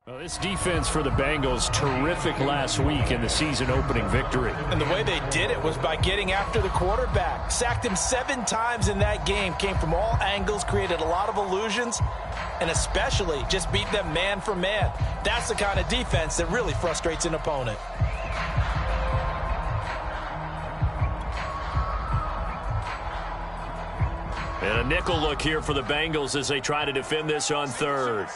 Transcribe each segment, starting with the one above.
Well, this defense for the Bengals, terrific last week in the season-opening victory. And the way they did it was by getting after the quarterback. Sacked him 7 times in that game. Came from all angles, created a lot of illusions, and especially just beat them man for man. That's the kind of defense that really frustrates an opponent. And a nickel look here for the Bengals as they try to defend this on third.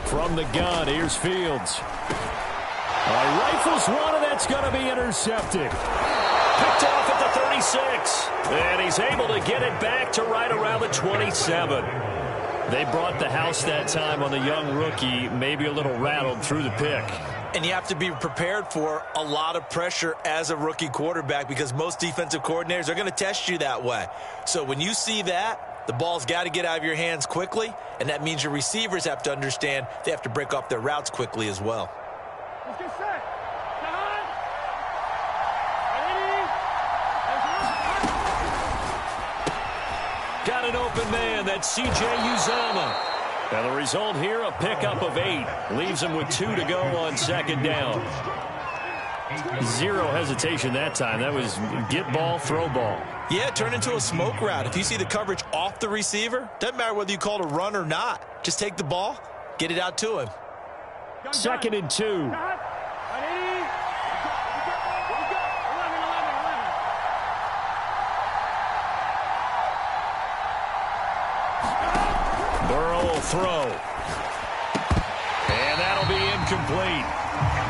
From the gun, here's Fields. Rifles one, and that's going to be intercepted. Picked off at the 36. And he's able to get it back to right around the 27. They brought the house that time on the young rookie, maybe a little rattled through the pick. And you have to be prepared for a lot of pressure as a rookie quarterback because most defensive coordinators are going to test you that way. So when you see that, the ball's got to get out of your hands quickly, and that means your receivers have to understand they have to break off their routes quickly as well. Let's get set. Got an open man. That's C.J. Uzomah. Now the result here, a pickup of 8. Leaves him with 2 to go on second down. Zero hesitation that time. That was get ball, throw ball. Yeah, it turned into a smoke route. If you see the coverage off the receiver, doesn't matter whether you call it a run or not. Just take the ball, get it out to him. Second and 2. Burrow will throw. And that'll be incomplete.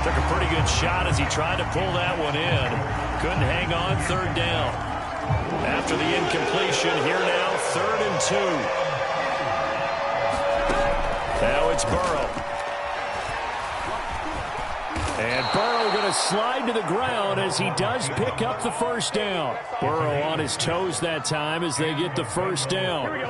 Took a pretty good shot as he tried to pull that one in. Couldn't hang on, third down. After the incompletion, here now, 3rd and 2. Now it's Burrow. And Burrow going to slide to the ground as he does pick up the first down. Burrow on his toes that time as they get the first down.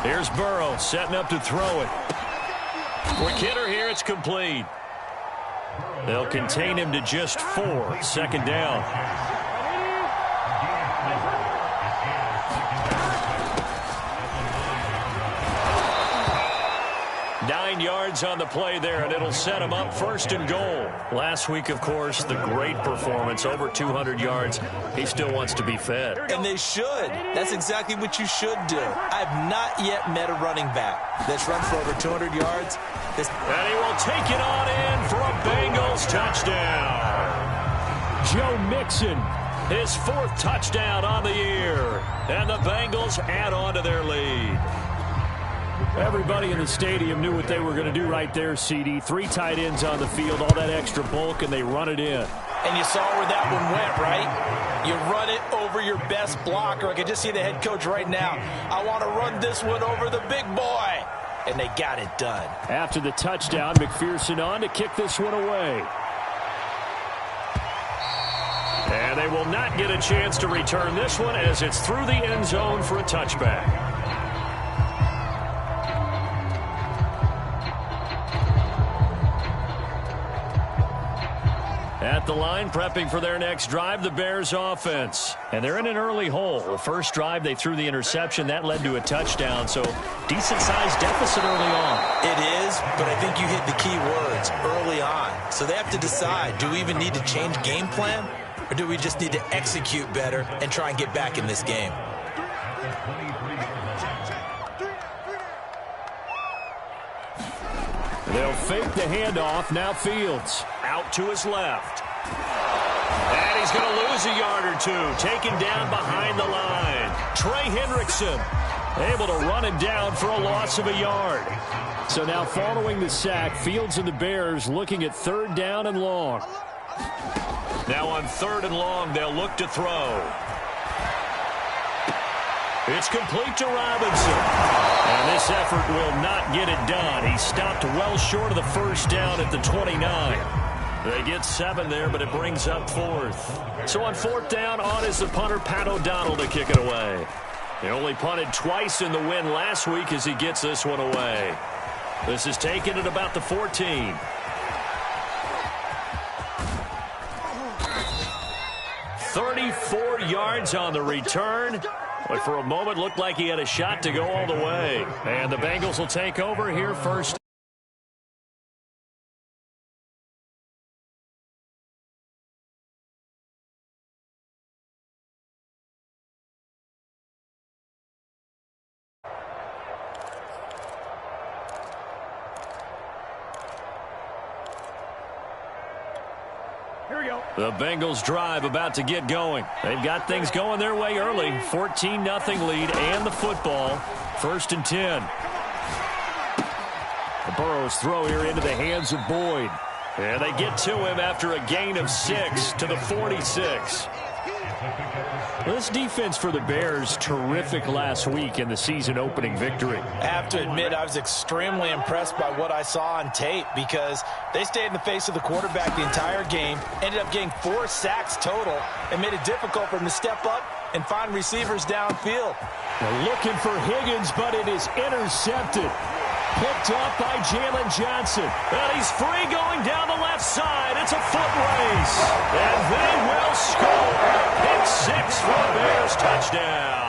Here's Burrow setting up to throw it. Quick hitter here, it's complete. They'll contain him to just 4. Second down. 9 yards on the play there, and it'll set him up 1st and goal. Last week, of course, the great performance, over 200 yards. He still wants to be fed. And they should. That's exactly what you should do. I have not yet met a running back that's run for over 200 yards. And he will take it on in for a Bengals touchdown. Joe Mixon, his 4th touchdown on the year. And the Bengals add on to their lead. Everybody in the stadium knew what they were going to do right there, CD. 3 tight ends on the field, all that extra bulk, and they run it in. And you saw where that one went, right? You run it over your best blocker. I can just see the head coach right now. I want to run this one over the big boy. And they got it done. After the touchdown, McPherson on to kick this one away. And they will not get a chance to return this one as it's through the end zone for a touchback. At the line, prepping for their next drive, the Bears offense. And they're in an early hole. The first drive, they threw the interception. That led to a touchdown, so decent-sized deficit early on. It is, but I think you hit the key words, early on. So they have to decide, do we even need to change game plan? Or do we just need to execute better and try and get back in this game? They'll fake the handoff. Now Fields out to his left. And he's going to lose a yard or 2. Taken down behind the line. Trey Hendrickson able to run him down for a loss of a yard. So now following the sack, Fields and the Bears looking at 3rd down and long. Now on 3rd and long, they'll look to throw. It's complete to Robinson. And this effort will not get it done. He stopped well short of the first down at the 29. They get 7 there, but it brings up 4th. So on 4th down, on is the punter, Pat O'Donnell, to kick it away. He only punted twice in the win last week as he gets this one away. This is taken at about the 14. "34 yards on the return. But for a moment, looked like he had a shot to go all the way. And the Bengals will take over here first. Here we go. The Bengals drive about to get going. They've got things going their way early. 14-0 lead and the football. 1st and 10. The Burrows throw here into the hands of Boyd. And they get to him after a gain of 6 to the 46. Well, this defense for the Bears, terrific last week in the season-opening victory. I have to admit, I was extremely impressed by what I saw on tape because they stayed in the face of the quarterback the entire game, ended up getting 4 sacks total, and made it difficult for him to step up and find receivers downfield. They're looking for Higgins, but it is intercepted. Picked up by Jalen Johnson. Well, he's free going down the left side. It's a foot race. And they will score. Pick 6 for the Bears. Touchdown.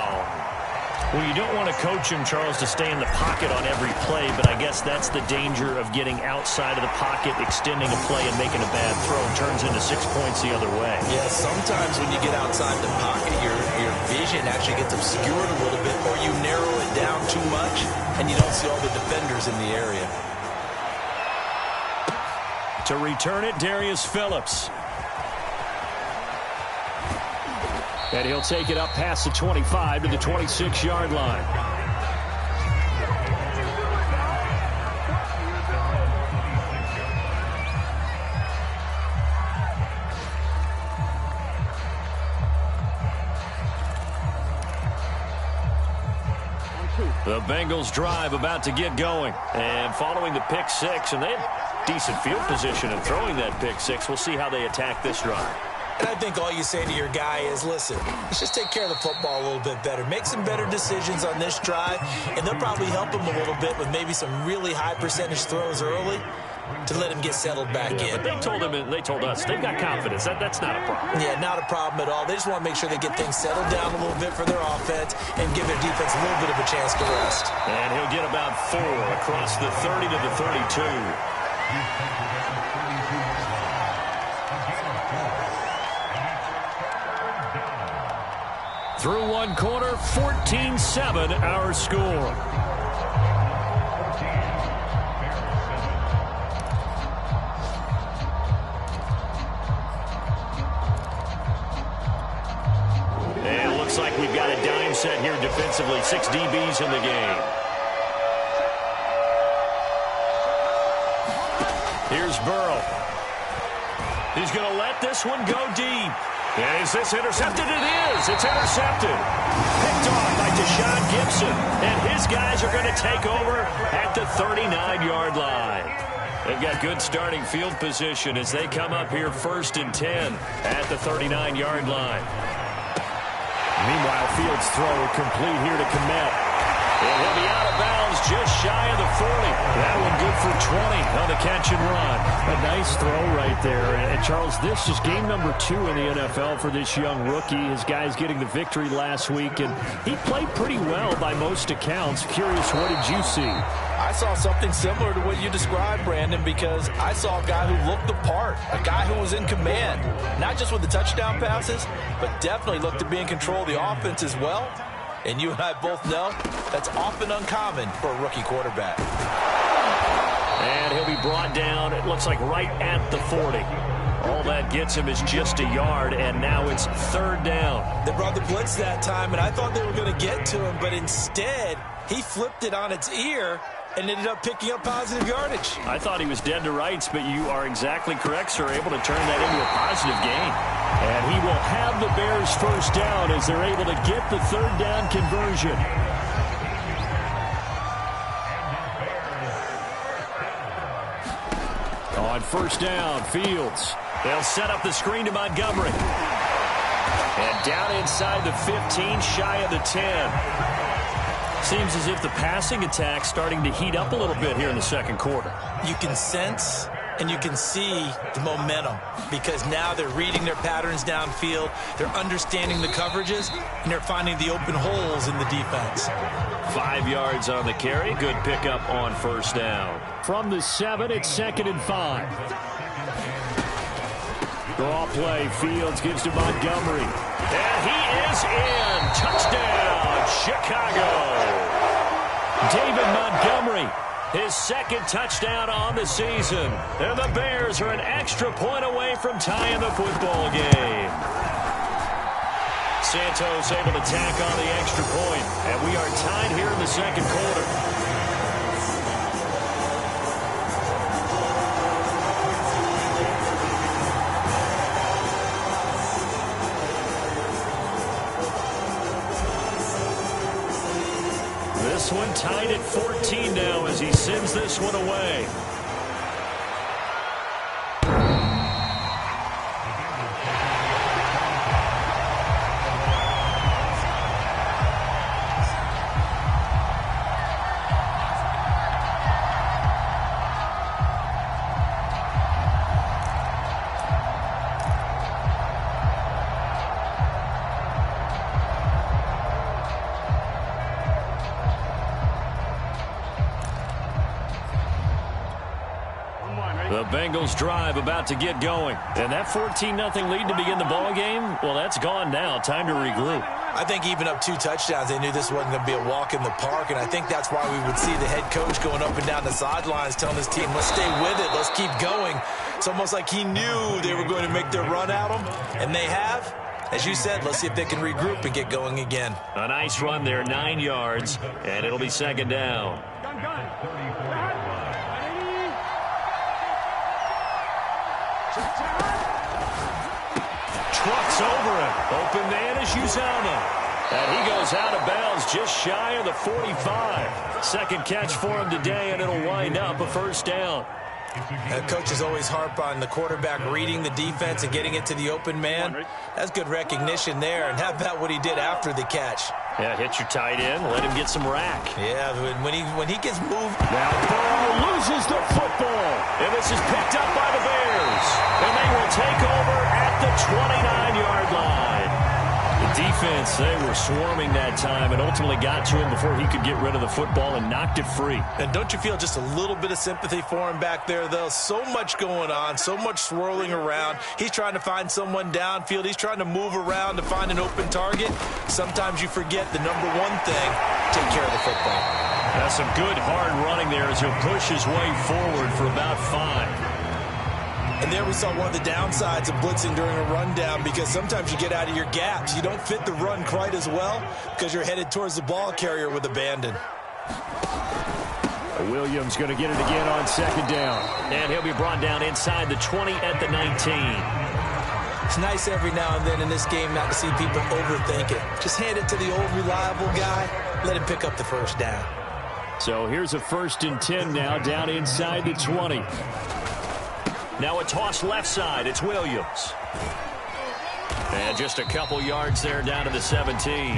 Well, you don't want to coach him, Charles, to stay in the pocket on every play, but I guess that's the danger of getting outside of the pocket, extending a play, and making a bad throw. It turns into 6 points the other way. Yeah, sometimes when you get outside the pocket, your vision actually gets obscured a little bit, or you narrow it down too much, and you don't see all the defenders in the area. To return it, Darius Phillips. And he'll take it up past the 25 to the 26-yard line. The Bengals drive about to get going. And following the pick 6, and they had decent field position in throwing that pick 6. We'll see how they attack this drive. And I think all you say to your guy is, listen, let's just take care of the football a little bit better. Make some better decisions on this drive, and they'll probably help him a little bit with maybe some really high percentage throws early to let him get settled back in. But they told us they've got confidence. That's not a problem. Yeah, not a problem at all. They just want to make sure they get things settled down a little bit for their offense and give their defense a little bit of a chance to rest. And he'll get about 4 across the 30 to the 32. Through one quarter, 14-7 our score. And it looks like we've got a dime set here defensively. 6 DBs in the game. Here's Burrow. He's going to let this one go deep. And is this intercepted? It is. It's intercepted. Picked off by Deshaun Gibson. And his guys are going to take over at the 39-yard line. They've got good starting field position as they come up here 1st and 10 at the 39-yard line. Meanwhile, Fields' throw complete here to Kmet. And he'll be out of bounds just shy of the 40. That one good for 20 on the catch and run. A nice throw right there. And Charles, this is game number 2 in the NFL for this young rookie. His guys getting the victory last week, and he played pretty well by most accounts. Curious, what did you see? I saw something similar to what you described, Brandon, because I saw a guy who looked the part, a guy who was in command, not just with the touchdown passes, but definitely looked to be in control of the offense as well. And you and I both know that's often uncommon for a rookie quarterback. And he'll be brought down, it looks like right at the 40. All that gets him is just a yard, and now it's 3rd down. They brought the blitz that time, and I thought they were going to get to him, but instead he flipped it on its ear and ended up picking up positive yardage. I thought he was dead to rights, but you are exactly correct, sir. Able to turn that into a positive gain. And he will have the Bears 1st down as they're able to get the 3rd down conversion. On 1st down, Fields. They'll set up the screen to Montgomery. And down inside the 15, shy of the 10. Seems as if the passing attack's starting to heat up a little bit here in the second quarter. You can sense and you can see the momentum because now they're reading their patterns downfield, they're understanding the coverages, and they're finding the open holes in the defense. 5 yards on the carry. Good pickup on first down. From the 7, it's 2nd and 5. Draw play. Fields gives to Montgomery. And he is in. Touchdown, Chicago. David Montgomery, his 2nd touchdown on the season. And the Bears are an extra point away from tying the football game. Santos able to tack on the extra point. And we are tied here in the second quarter. This one tied at 14 now as he sends this one away. The Bengals drive about to get going. And that 14-0 lead to begin the ball game, well, that's gone now. Time to regroup. I think even up 2 touchdowns, they knew this wasn't going to be a walk in the park, and I think that's why we would see the head coach going up and down the sidelines telling his team, let's stay with it, let's keep going. It's almost like he knew they were going to make their run at him, and they have. As you said, let's see if they can regroup and get going again. A nice run there, 9 yards, and it'll be 2nd down. Trucks over him. Open man is Uzomah. And he goes out of bounds just shy of the 45. Second catch for him today, and it'll wind up a first down. Coaches always harp on the quarterback reading the defense and getting it to the open man. That's good recognition there. And how about what he did after the catch? Yeah, hit your tight end. Let him get some rack. Yeah, when he gets moved. Now Burrow loses the football. And this is picked up by the Bears. And they will take over at the 29-yard line. The defense, they were swarming that time and ultimately got to him before he could get rid of the football and knocked it free. And don't you feel just a little bit of sympathy for him back there, though? So much going on, so much swirling around. He's trying to find someone downfield. He's trying to move around to find an open target. Sometimes you forget the number one thing, take care of the football. That's some good hard running there as he'll push his way forward for about 5. And there we saw one of the downsides of blitzing during a rundown because sometimes you get out of your gaps. You don't fit the run quite as well because you're headed towards the ball carrier with abandon. Williams going to get it again on 2nd down. And he'll be brought down inside the 20 at the 19. It's nice every now and then in this game not to see people overthink it. Just hand it to the old reliable guy. Let him pick up the first down. So here's a 1st and 10 now down inside the 20. Now a toss left side. It's Williams. And just a couple yards there down to the 17.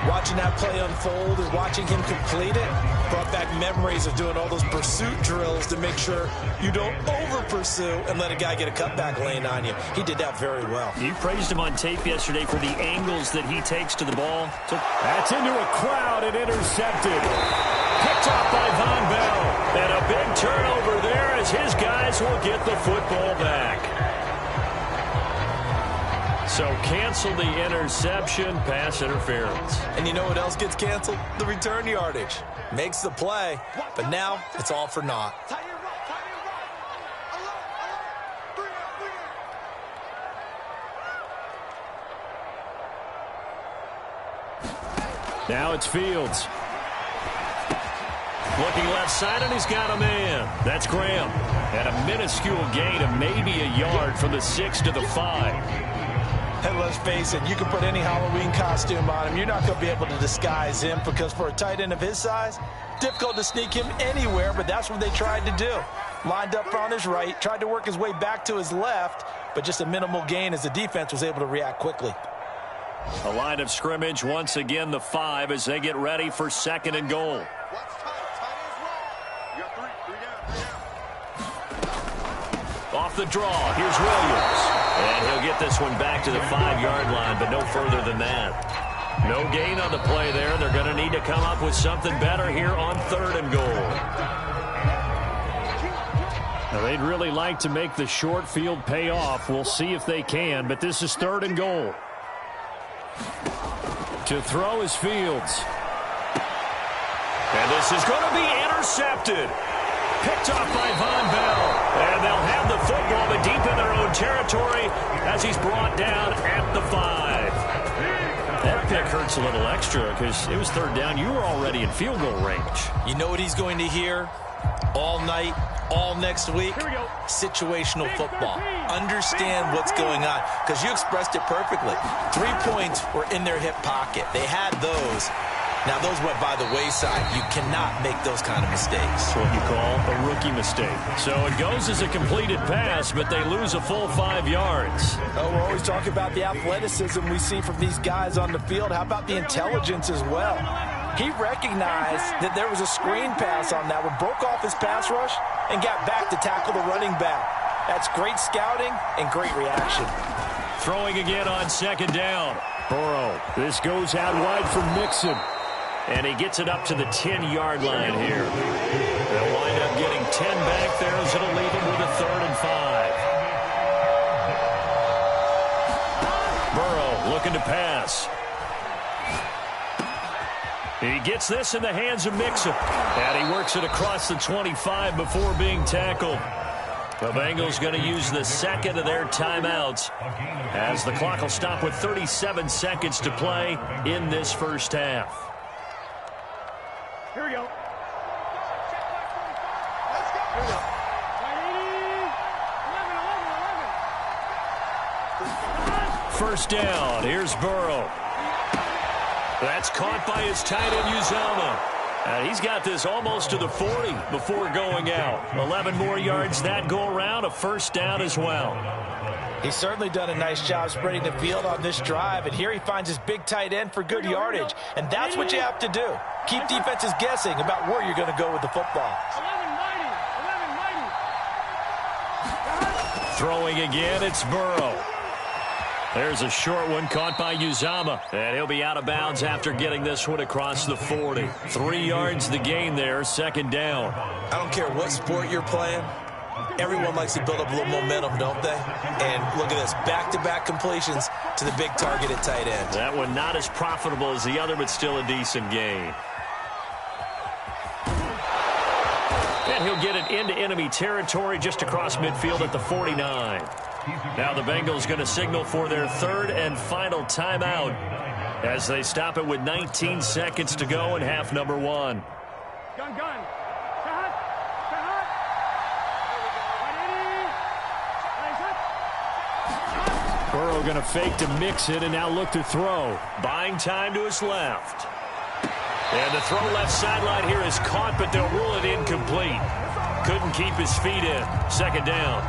Watching that play unfold and watching him complete it brought back memories of doing all those pursuit drills to make sure you don't over-pursue and let a guy get a cutback lane on you. He did that very well. You praised him on tape yesterday for the angles that he takes to the ball. That's into a crowd and intercepted. Picked off by Von Bell. And a big turnover there as his guys will get the football back. So cancel the interception, pass interference. And you know what else gets canceled? The return yardage. Makes the play, but now it's all for naught. Now it's Fields. Looking left side, and he's got a man. That's Graham. And a minuscule gain of maybe a yard from the 6 to the 5. And let's face it, you can put any Halloween costume on him. You're not going to be able to disguise him because for a tight end of his size, difficult to sneak him anywhere, but that's what they tried to do. Lined up on his right, tried to work his way back to his left, but just a minimal gain as the defense was able to react quickly. A line of scrimmage, once again the 5 as they get ready for 2nd and goal. Off the draw, here's Williams. And he'll get this one back to the 5-yard line, but no further than that. No gain on the play there. They're going to need to come up with something better here on 3rd and goal. Now, they'd really like to make the short field pay off. We'll see if they can, but this is 3rd and goal. To throw is Fields. And this is going to be intercepted. Picked off by Von Bell. And they'll have the football, but deep in their own territory as he's brought down at the 5. That pick hurts a little extra because it was 3rd down. You were already in field goal range. You know what he's going to hear all night, all next week? Situational football. Understand what's going on, because you expressed it perfectly. 3 points were in their hip pocket. They had those. Now, those went by the wayside. You cannot make those kind of mistakes. That's what you call a rookie mistake. So it goes as a completed pass, but they lose a full 5 yards. Oh, we're always talking about the athleticism we see from these guys on the field. How about the intelligence as well? He recognized that there was a screen pass on that one, broke off his pass rush, and got back to tackle the running back. That's great scouting and great reaction. Throwing again on 2nd down. Burrow. This goes out wide for Mixon. And he gets it up to the 10-yard line here. They'll wind up getting 10 back there as it'll leave him with a 3rd and 5. Burrow looking to pass. He gets this in the hands of Mixon. And he works it across the 25 before being tackled. The Bengals going to use the 2nd of their timeouts as the clock will stop with 37 seconds to play in this first half. Here we go. First down. Here's Burrow. That's caught by his tight end, Uzomah. And he's got this almost to the 40 before going out. 11 more yards that go around. A first down as well. He's certainly done a nice job spreading the field on this drive, and here he finds his big tight end for good yardage, and that's what you have to do. Keep defenses guessing about where you're going to go with the football. Throwing again, it's Burrow. There's a short one caught by Uzomah, and he'll be out of bounds after getting this one across the 40. 3 yards the gain there, 2nd down. I don't care what sport you're playing. Everyone likes to build up a little momentum, don't they? And look at this, back-to-back completions to the big target at tight end. That one not as profitable as the other, but still a decent gain. And he'll get it into enemy territory just across midfield at the 49. Now the Bengals going to signal for their 3rd and final timeout as they stop it with 19 seconds to go in half number 1. Gun. Burrow going to fake to Mixon and now look to throw. Buying time to his left. And the throw left sideline here is caught, but they'll rule it incomplete. Couldn't keep his feet in. 2nd down.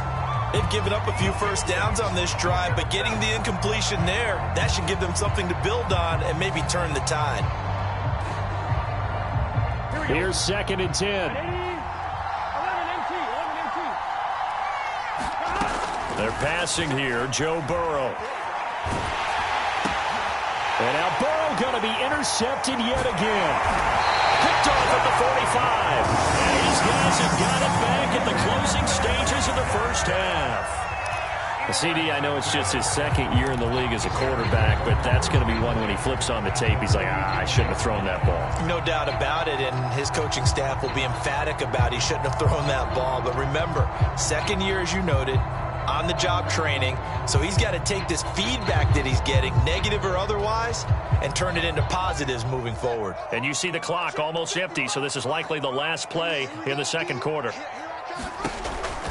They've given up a few first downs on this drive, but getting the incompletion there, that should give them something to build on and maybe turn the tide. Here's 2nd and 10. 11 They're passing here, Joe Burrow. And now Burrow going to be intercepted yet again. Picked off at the 45. And these guys have got it back at the closing stages of the first half. CD, I know it's just his 2nd year in the league as a quarterback, but that's going to be one when he flips on the tape. He's like, I shouldn't have thrown that ball. No doubt about it, and his coaching staff will be emphatic about he shouldn't have thrown that ball. But remember, 2nd year, as you noted, on-the-job training, so he's got to take this feedback that he's getting, negative or otherwise, and turn it into positives moving forward. And you see the clock almost empty, so this is likely the last play in the 2nd quarter.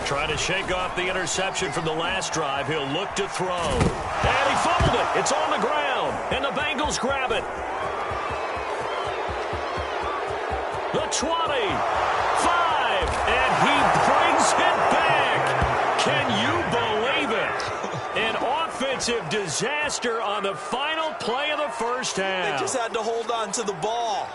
Trying to shake off the interception from the last drive. He'll look to throw. And he fumbled it. It's on the ground, and the Bengals grab it. The 20, 5, and he brings it back. Can you believe it? defensive disaster on the final play of the first half. They just had to hold on to the ball.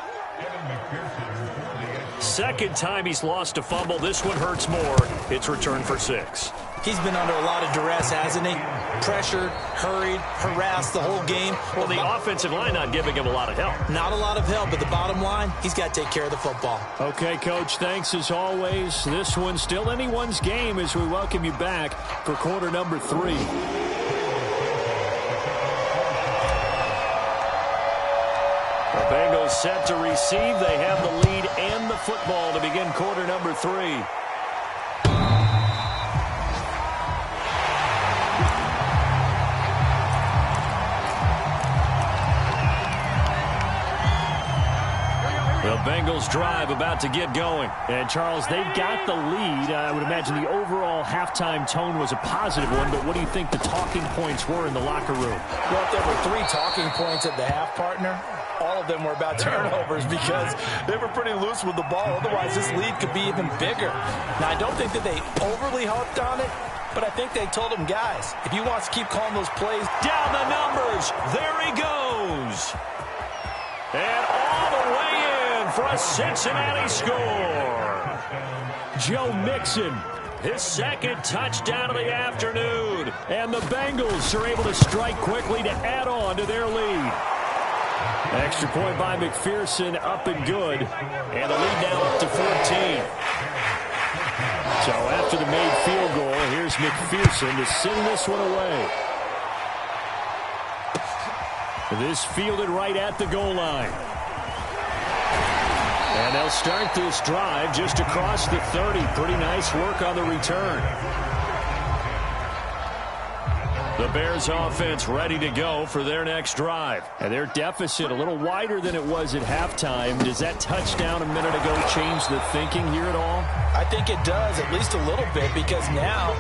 Second time he's lost a fumble. This one hurts more. It's returned for 6. He's been under a lot of duress, hasn't he? Pressured, hurried, harassed the whole game. Well, the offensive line not giving him a lot of help. Not a lot of help, but the bottom line, he's got to take care of the football. Okay, Coach, thanks as always. This one's still anyone's game as we welcome you back for quarter number 3. The Bengals set to receive. They have the lead and the football to begin quarter number 3. The Bengals drive about to get going. And, Charles, they've got the lead. I would imagine the overall halftime tone was a positive one, but what do you think the talking points were in the locker room? Well, if there were 3 talking points at the half, partner, all of them were about turnovers because they were pretty loose with the ball. Otherwise, this lead could be even bigger. Now, I don't think that they overly harped on it, but I think they told them, guys, if you want to keep calling those plays. Down the numbers. There he goes. And all the way in for a Cincinnati score. Joe Mixon, his second touchdown of the afternoon. And the Bengals are able to strike quickly to add on to their lead. Extra point by McPherson, up and good. And the lead now up to 14. So after the made field goal, here's McPherson to send this one away. This fielded right at the goal line. And they'll start this drive just across the 30. Pretty nice work on the return. The Bears offense ready to go for their next drive. And their deficit a little wider than it was at halftime. Does that touchdown a minute ago change the thinking here at all? I think it does, at least a little bit, because now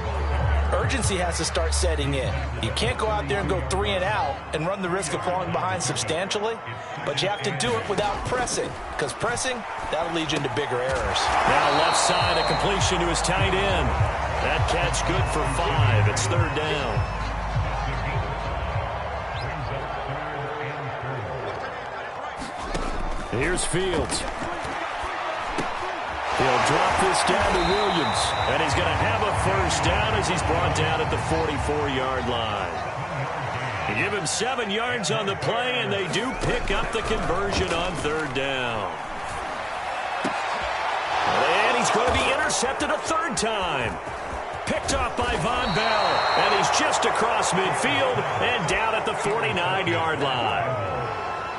urgency has to start setting in. You can't go out there and go 3 and out and run the risk of falling behind substantially, but you have to do it without pressing, because pressing, that'll lead you into bigger errors. Now left side, a completion to his tight end. That catch good for 5. It's third down. Here's Fields. He'll drop this down to Williams, and he's going to have a first down as he's brought down at the 44-yard line. They give him 7 yards on the play, and they do pick up the conversion on third down. And he's going to be intercepted a third time. Picked off by Von Bell, and he's just across midfield and down at the 49-yard line.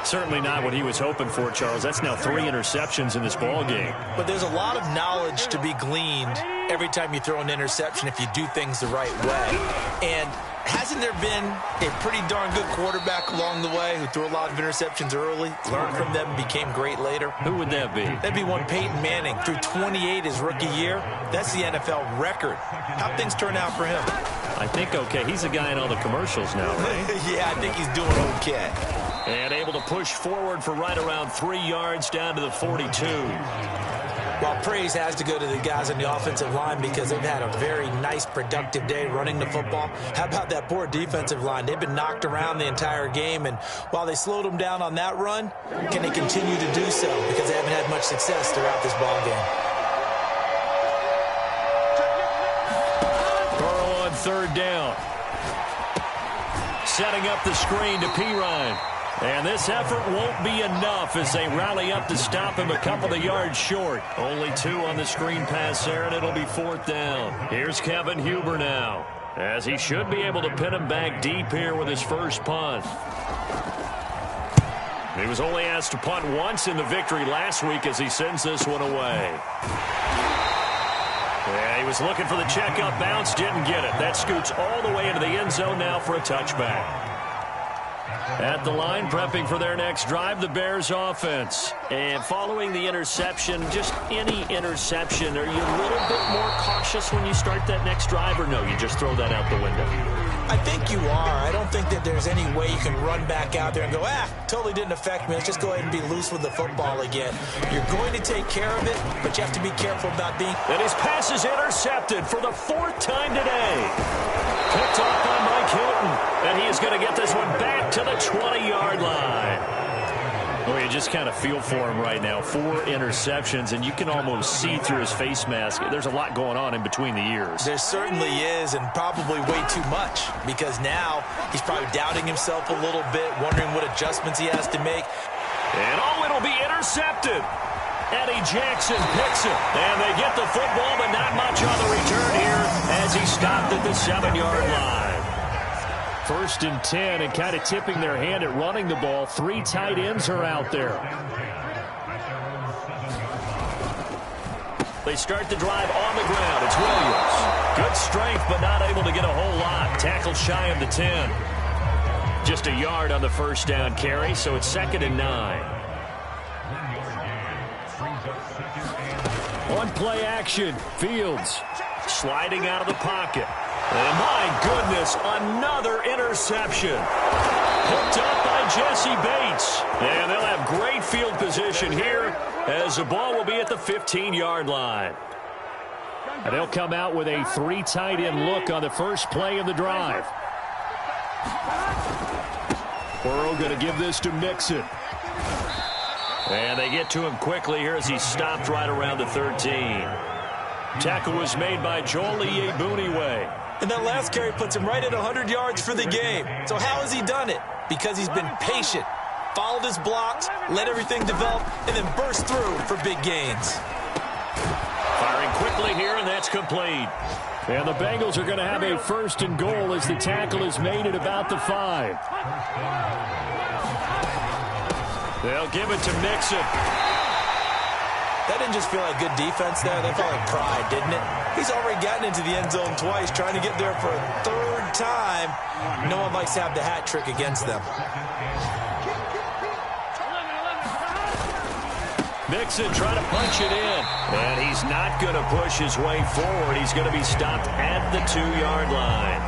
Certainly not what he was hoping for, Charles. That's now 3 interceptions in this ball game. But there's a lot of knowledge to be gleaned every time you throw an interception if you do things the right way. And hasn't there been a pretty darn good quarterback along the way who threw a lot of interceptions early, learned from them, and became great later? Who would that be? That'd be one Peyton Manning. Threw 28 his rookie year. That's the NFL record. How'd things turn out for him? I think okay. He's a guy in all the commercials now, right? Yeah, I think he's doing okay. And able to push forward for right around 3 yards down to the 42. Well, praise has to go to the guys on the offensive line because they've had a very nice, productive day running the football. How about that poor defensive line? They've been knocked around the entire game, and while they slowed them down on that run, can they continue to do so? Because they haven't had much success throughout this ball game. Burrow on third down. Setting up the screen to Pirine. And this effort won't be enough as they rally up to stop him a couple of yards short. Only 2 on the screen pass there, and it'll be fourth down. Here's Kevin Huber now, as he should be able to pin him back deep here with his first punt. He was only asked to punt once in the victory last week as he sends this one away. Yeah, he was looking for the check-up bounce, didn't get it. That scoots all the way into the end zone now for a touchback. At the line, prepping for their next drive, the Bears offense. And following the interception, just any interception, are you a little bit more cautious when you start that next drive, or no, you just throw that out the window? I think you are. I don't think that there's any way you can run back out there and go, totally didn't affect me. Let's just go ahead and be loose with the football again. You're going to take care of it, but you have to be careful about being... And his pass is intercepted for the 4th time today. Picked off by Mike Hilton. And he is going to get this one back to the 20-yard line. Well, you just kind of feel for him right now. 4 interceptions, and you can almost see through his face mask. There's a lot going on in between the ears. There certainly is, and probably way too much, because now he's probably doubting himself a little bit, wondering what adjustments he has to make. And it'll be intercepted. Eddie Jackson picks it, and they get the football, but not much on the return here as he stopped at the 7-yard line. 1st and 10, and kind of tipping their hand at running the ball. 3 tight ends are out there. They start the drive on the ground. It's Williams. Good strength, but not able to get a whole lot. Tackled shy of the 10. Just a yard on the 1st down carry, so it's 2nd and 9. On play action, Fields sliding out of the pocket. And my goodness, another interception. Picked up by Jesse Bates. And they'll have great field position here as the ball will be at the 15-yard line. And they'll come out with a 3 tight end look on the first play of the drive. Burrow going to give this to Mixon. And they get to him quickly here as he stopped right around the 13. Tackle was made by Joel Iyiegbuniwe. And that last carry puts him right at 100 yards for the game. So how has he done it? Because he's been patient, followed his blocks, let everything develop, and then burst through for big gains. Firing quickly here, and that's complete. And the Bengals are going to have a 1st and goal as the tackle is made at about the 5. They'll give it to Mixon. That didn't just feel like good defense there. That felt like pride, didn't it? He's already gotten into the end zone twice, trying to get there for a 3rd time. No one likes to have the hat trick against them. Mixon trying to punch it in. And he's not going to push his way forward. He's going to be stopped at the 2-yard line.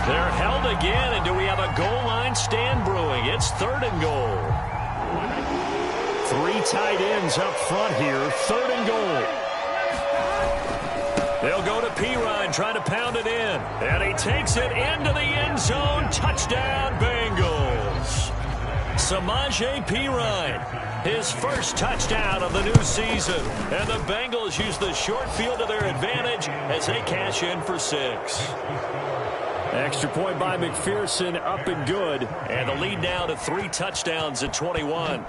They're held again, and do we have a goal line stand brewing? It's 3rd and goal. 3 tight ends up front here. 3rd and goal. They'll go to Pirine, trying to pound it in. And he takes it into the end zone. Touchdown, Bengals. Samaje Pirine, his first touchdown of the new season. And the Bengals use the short field to their advantage as they cash in for 6. Extra point by McPherson, up and good. And the lead now to 3 touchdowns at 21.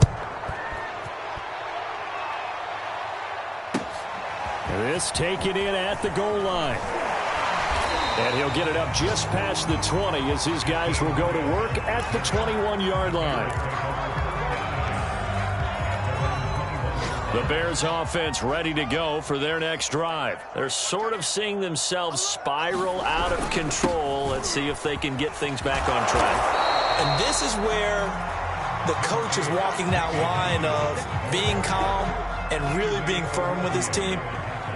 This taken in at the goal line. And he'll get it up just past the 20 as his guys will go to work at the 21-yard line. The Bears offense ready to go for their next drive. They're sort of seeing themselves spiral out of control. Let's see if they can get things back on track. And this is where the coach is walking that line of being calm and really being firm with his team.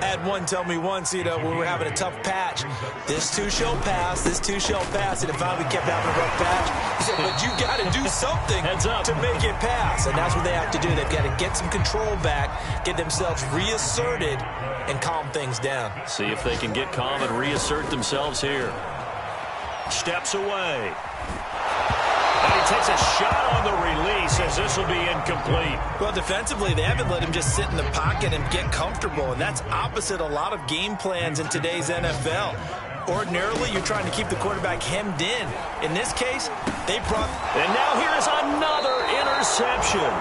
I had one tell me once, when we were having a tough patch, this too shall pass, this too shall pass, and it finally kept having a rough patch. He said, but you got to do something to make it pass, and that's what they have to do. They've got to get some control back, get themselves reasserted, and calm things down. See if they can get calm and reassert themselves here. Steps away. And he takes a shot on the release as this will be incomplete. Well, defensively, they haven't let him just sit in the pocket and get comfortable, and that's opposite a lot of game plans in today's NFL. Ordinarily, you're trying to keep the quarterback hemmed in. In this case, they brought... And now here is another interception.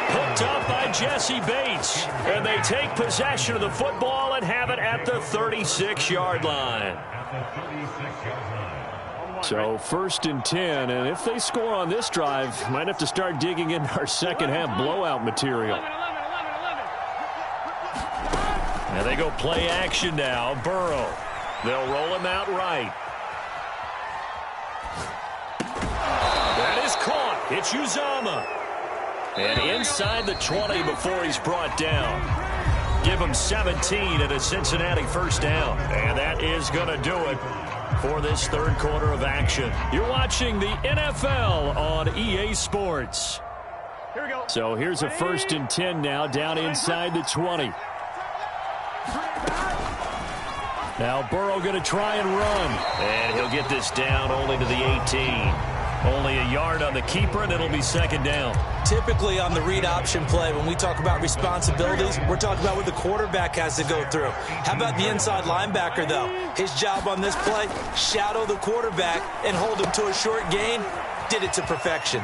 Picked up by Jesse Bates. And they take possession of the football and have it at the 36-yard line. So 1st and 10, and if they score on this drive, might have to start digging into our second half blowout material. And they go play action now. Burrow. They'll roll him out right. That is caught. It's Uzomah. And inside the 20 before he's brought down. Give him 17 at a Cincinnati 1st down. And that is going to do it for this 3rd quarter of action. You're watching the NFL on EA Sports. Here we go. So here's a 1st and 10 now down inside the 20. Now Burrow going to try and run. And he'll get this down only to the 18. Only a yard on the keeper, and it'll be second down. Typically on the read option play, when we talk about responsibilities, we're talking about what the quarterback has to go through. How about the inside linebacker, though? His job on this play, shadow the quarterback and hold him to a short gain. Did it to perfection.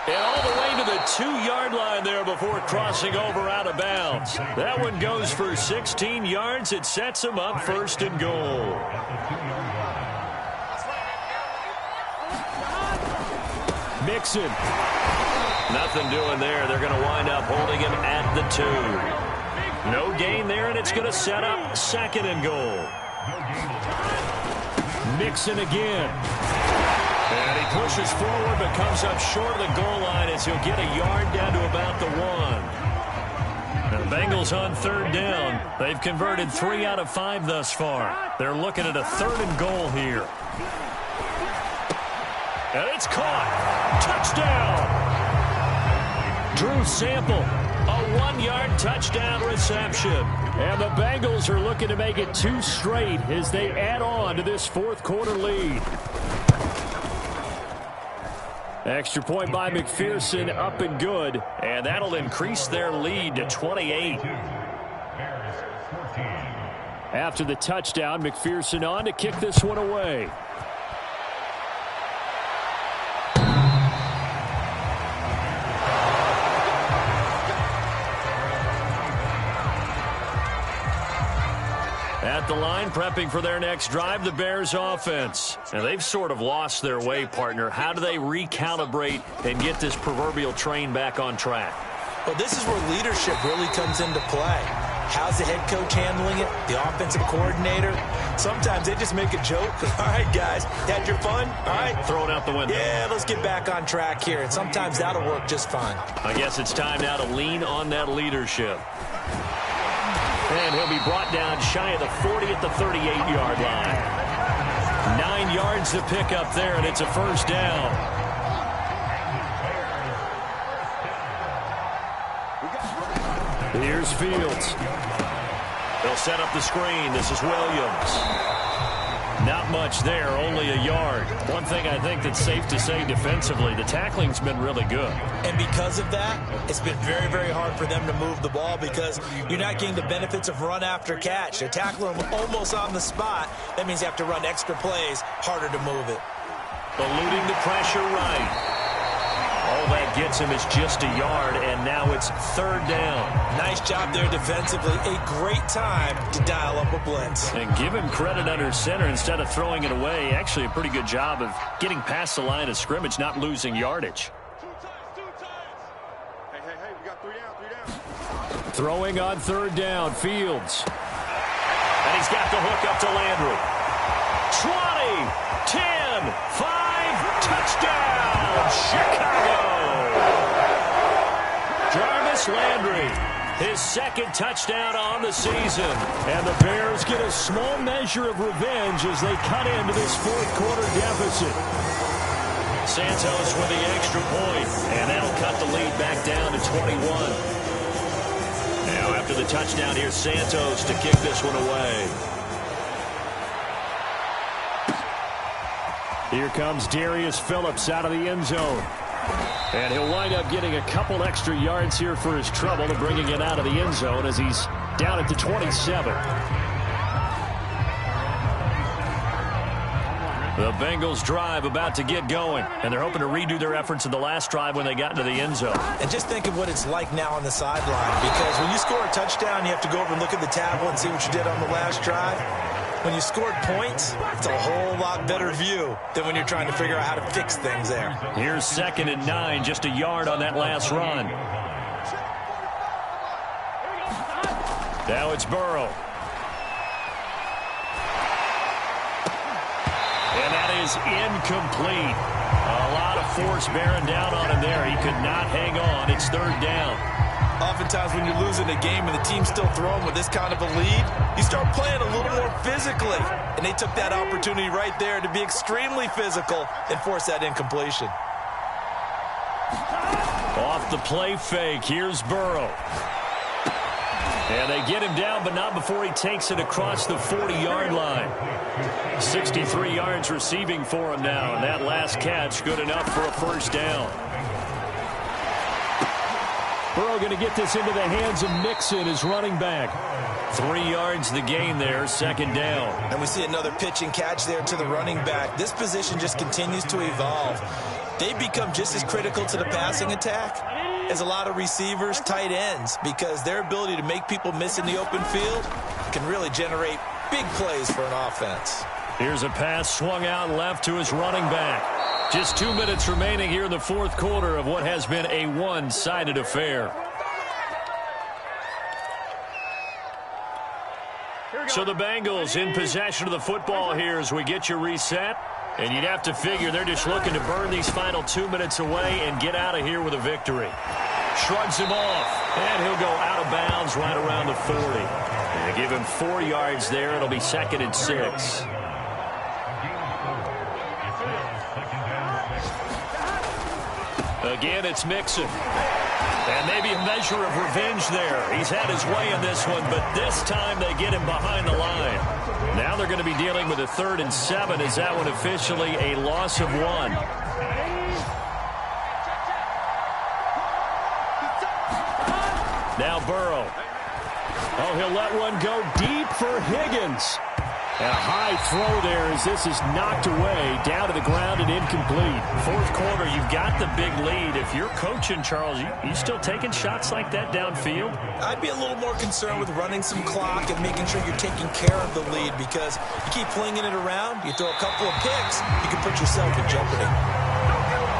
And all the way to the 2-yard line there before crossing over out of bounds. That one goes for 16 yards. It sets him up first and goal. Mixon. Nothing doing there. They're going to wind up holding him at the 2. No gain there, and it's going to set up second and goal. Mixon again. And he pushes forward but comes up short of the goal line as he'll get a yard down to about the 1. The Bengals on third down. They've converted 3 out of 5 thus far. They're looking at a third and goal here. And it's caught. Touchdown. Drew Sample, a 1-yard touchdown reception. And the Bengals are looking to make it 2 straight as they add on to this fourth quarter lead. Extra point by McPherson, up and good. And that'll increase their lead to 28. After the touchdown, McPherson on to kick this one away. At the line, prepping for their next drive, the Bears offense. Now, they've sort of lost their way, partner. How do they recalibrate and get this proverbial train back on track? Well, this is where leadership really comes into play. How's the head coach handling it? The offensive coordinator? Sometimes they just make a joke. All right, guys, had your fun? All right. Throw it out the window. Yeah, let's get back on track here. And sometimes that'll work just fine. I guess it's time now to lean on that leadership. And he'll be brought down shy of the 40 at the 38-yard line. 9 yards to pick up there, and it's a first down. Here's Fields. They'll set up the screen. This is Williams. Not much there, only a yard. One thing I think that's safe to say defensively, the tackling's been really good. And because of that, it's been very, very hard for them to move the ball because you're not getting the benefits of run after catch. They're tackling them almost on the spot. That means you have to run extra plays, harder to move it. Eluding the pressure right. All that gets him is just a yard, and now it's third down. Nice job there defensively. A great time to dial up a blitz. And give him credit under center instead of throwing it away. Actually, a pretty good job of getting past the line of scrimmage, not losing yardage. Hey, we got 3 down. Throwing on third down, Fields. And he's got the hook up to Landry. 20, 10, 5, touchdown, Chicago. Jarvis Landry, his second touchdown on the season. And the Bears get a small measure of revenge as they cut into this fourth quarter deficit. Santos with the extra point, and that'll cut the lead back down to 21. Now after the touchdown, here's Santos to kick this one away. Here comes Darius Phillips out of the end zone. And he'll wind up getting a couple extra yards here for his trouble to bringing it out of the end zone as he's down at the 27. The Bengals drive about to get going, and they're hoping to redo their efforts in the last drive when they got into the end zone. And just think of what it's like now on the sideline, because when you score a touchdown, you have to go over and look at the tablet and see what you did on the last drive. When you scored points, it's a whole lot better view than when you're trying to figure out how to fix things there. Here's 2nd and 9, just a yard on that last run. Now it's Burrow. And that is incomplete. A lot of force bearing down on him there. He could not hang on. It's third down. Oftentimes when you're losing a game and the team's still throwing with this kind of a lead, you start playing a little more physically. And they took that opportunity right there to be extremely physical and force that incompletion. Off the play fake, here's Burrow. And they get him down, but not before he takes it across the 40-yard line. 63 yards receiving for him now, and that last catch good enough for a first down. Burrow going to get this into the hands of Mixon, his running back. 3 yards the gain there, second down. And we see another pitch and catch there to the running back. This position just continues to evolve. They become just as critical to the passing attack as a lot of receivers, tight ends, because their ability to make people miss in the open field can really generate big plays for an offense. Here's a pass swung out left to his running back. Just 2 minutes remaining here in the fourth quarter of what has been a one-sided affair. So the Bengals in possession of the football here as we get you reset. And you'd have to figure they're just looking to burn these final 2 minutes away and get out of here with a victory. Shrugs him off, and he'll go out of bounds right around the 40. And they give him 4 yards there. It'll be 2nd and 6. Again, it's Mixon. And maybe a measure of revenge there. He's had his way in this one, but this time they get him behind the line. Now they're going to be dealing with a 3rd and 7. Is that one officially a loss of 1? Now Burrow. Oh, he'll let one go deep for Higgins. And a high throw there as this is knocked away, down to the ground and incomplete. Fourth quarter, you've got the big lead. If you're coaching, Charles, you still taking shots like that downfield? I'd be a little more concerned with running some clock and making sure you're taking care of the lead, because you keep flinging it around, you throw a couple of picks, you can put yourself in jeopardy.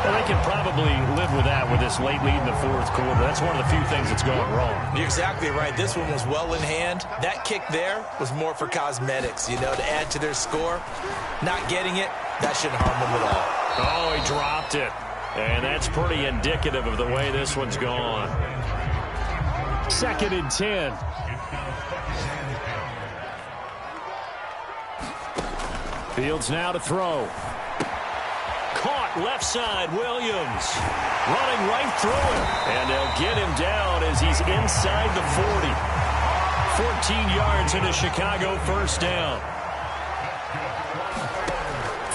Well, they can probably live with that with this late lead in the fourth quarter. That's one of the few things that's going wrong. You're exactly right. This one was well in hand. That kick there was more for cosmetics, to add to their score. Not getting it, that shouldn't harm them at all. Oh, he dropped it. And that's pretty indicative of the way this one's gone. 2nd and 10. Fields now to throw. Caught left side, Williams. Running right through him. And they'll get him down as he's inside the 40. 14 yards into Chicago, first down.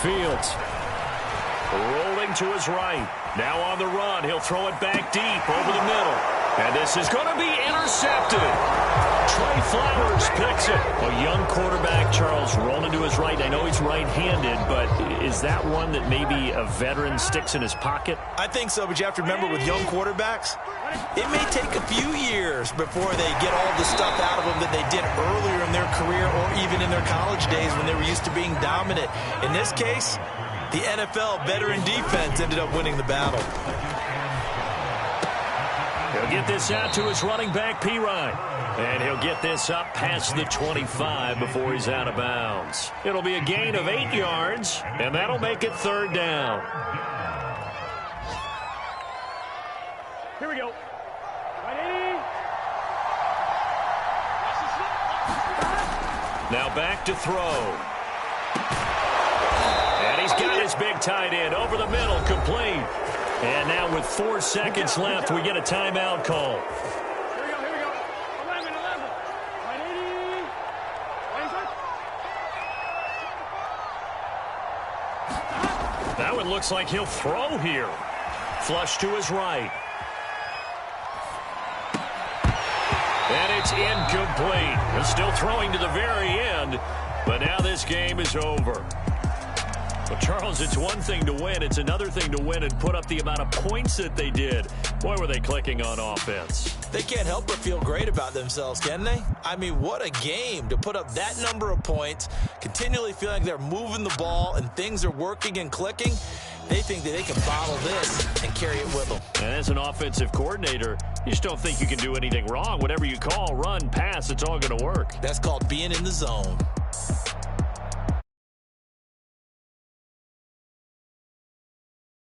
Fields rolling to his right. Now on the run. He'll throw it back deep over the middle. And this is going to be intercepted. Trey Flowers picks it. A young quarterback, Charles, rolling to his right. I know he's right-handed, but is that one that maybe a veteran sticks in his pocket? I think so, but you have to remember with young quarterbacks, it may take a few years before they get all the stuff out of them that they did earlier in their career or even in their college days when they were used to being dominant. In this case, the NFL veteran defense ended up winning the battle. He'll get this out to his running back, Pirine. And he'll get this up past the 25 before he's out of bounds. It'll be a gain of 8 yards, and that'll make it 3rd down. Here we go. Now back to throw. And he's got his big tight end over the middle, complete. And now with 4 seconds left, we get a timeout call. Here we go. 11. 180. That one looks like he'll throw here. Flush to his right. And it's incomplete. They're still throwing to the very end, but now this game is over. Well, Charles, it's one thing to win. It's another thing to win and put up the amount of points that they did. Boy, were they clicking on offense. They can't help but feel great about themselves, can they? I mean, what a game to put up that number of points, continually feeling like they're moving the ball and things are working and clicking. They think that they can bottle this and carry it with them. And as an offensive coordinator, you just don't think you can do anything wrong. Whatever you call, run, pass, it's all going to work. That's called being in the zone.